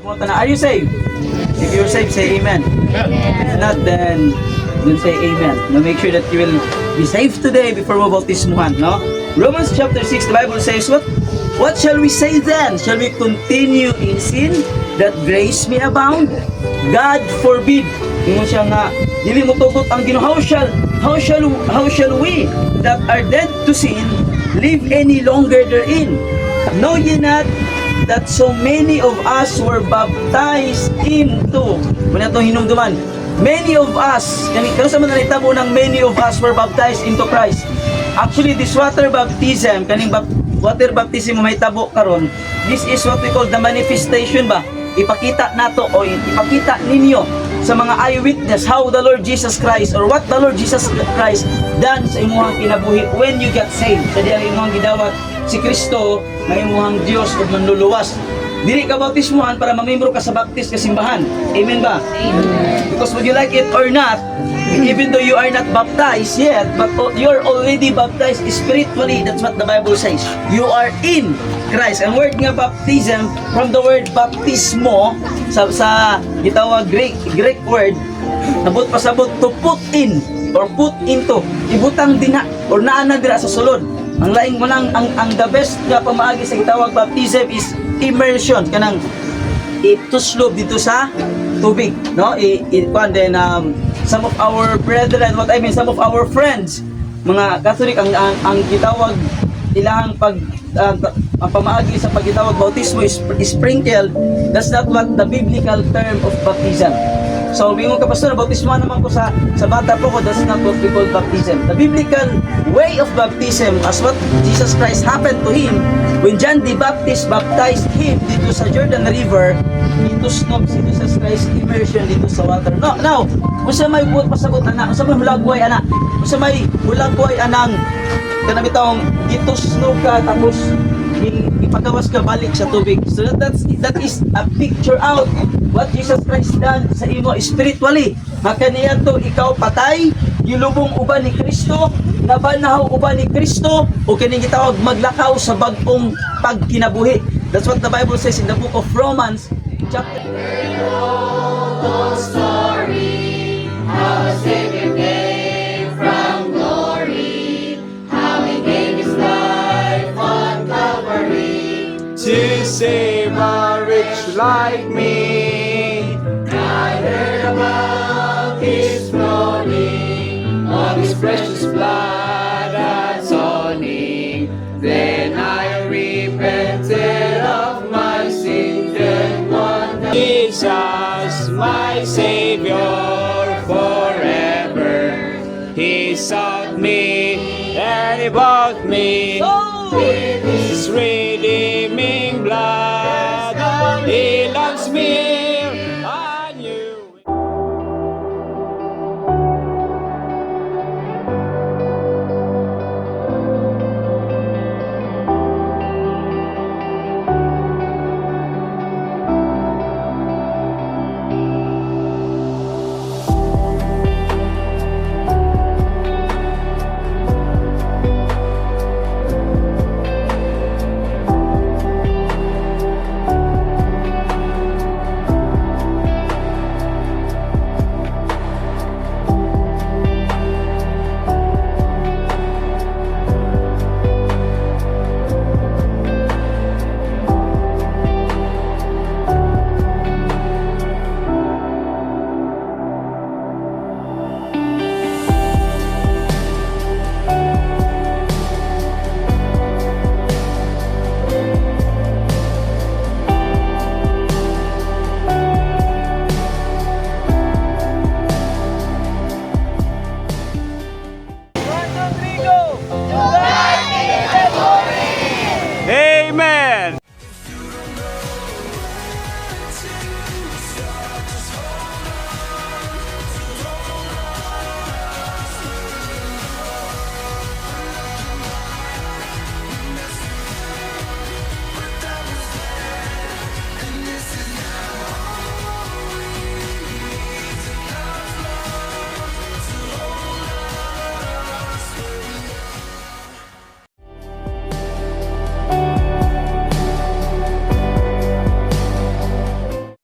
Are you saved? If you're saved, say amen. If not, then say amen. Now make sure that you will be saved today before mo bautismuhan, no? Romans chapter 6, the Bible says, What shall we say then? Shall we continue in sin that grace may abound? God forbid. Ingon siya nga, dili mo tugot ang Ginoo. How shall we that are dead to sin live any longer therein? Know ye not that so many of us were baptized into, muna itong hinumduman, many of us, kano sa mga nalitabo ng many of us were baptized into Christ. Actually, this water baptism, water baptism may tabo karon, this is what we call the manifestation ba? Ipakita nato o ipakita ninyo sa mga eyewitness how the Lord Jesus Christ or what the Lord Jesus Christ done sa imuhang kinabuhi when you got saved. Sa diyan imuhang gidawat si Kristo na imuhang Dios ug manluluwas. Dili ka bautismuhan para mamembro ka sa baptist ka simbahan. Amen ba? Amen. Because would you like it or not, even though you are not baptized yet, but you're already baptized spiritually. That's what the Bible says. You are in Christ. Ang word nga baptism, from the word baptismo, sa gitawag Greek word, nabot pasabot to put in or put into. Ibutang dina or naana dira sa sulod. Ang laing mo nang ang the best nga pamaagi sa gitawag baptism is immersion, kanang ituslob dito sa tubig, no? And then some of our brethren, some of our friends, mga Catholic, ang gitawag ilahang ang pamaagi sa pagitawag bautismo is sprinkled. That's not what the biblical term of baptism. So, bingon ka, Pastor, bautismo naman ko sa bata po ko, that's not what we call baptism. The biblical way of baptism, as what Jesus Christ happened to him, when John the Baptist baptized him dito sa Jordan River, itusnob si Jesus Christ immersion dito sa water. No, now, kung sa may buot pasagot, anak, kung sa may hulagway, anak, kung sa may hulagway, anang, kanabitawang, itusnob ka, tapos, ipagawas ka balik sa tubig. So that is a picture out what Jesus Christ done sa imo spiritually. Makaniya to ikaw patay, gilubong uban ni Kristo, nabanaw uban ni Kristo, o kining gitawag maglakaw sa bag-ong pagkinabuhi. That's what the Bible says in the book of Romans chapter. Story, how a Savior came from glory, how He gave His life on Calvary to save a rich like me. I heard about His groaning, of His precious blood atoning. Then I repented of my sins and wondered. Jesus, my Savior forever. He sought me and He bought me with His redeeming blood. He loves me, I knew. Amen.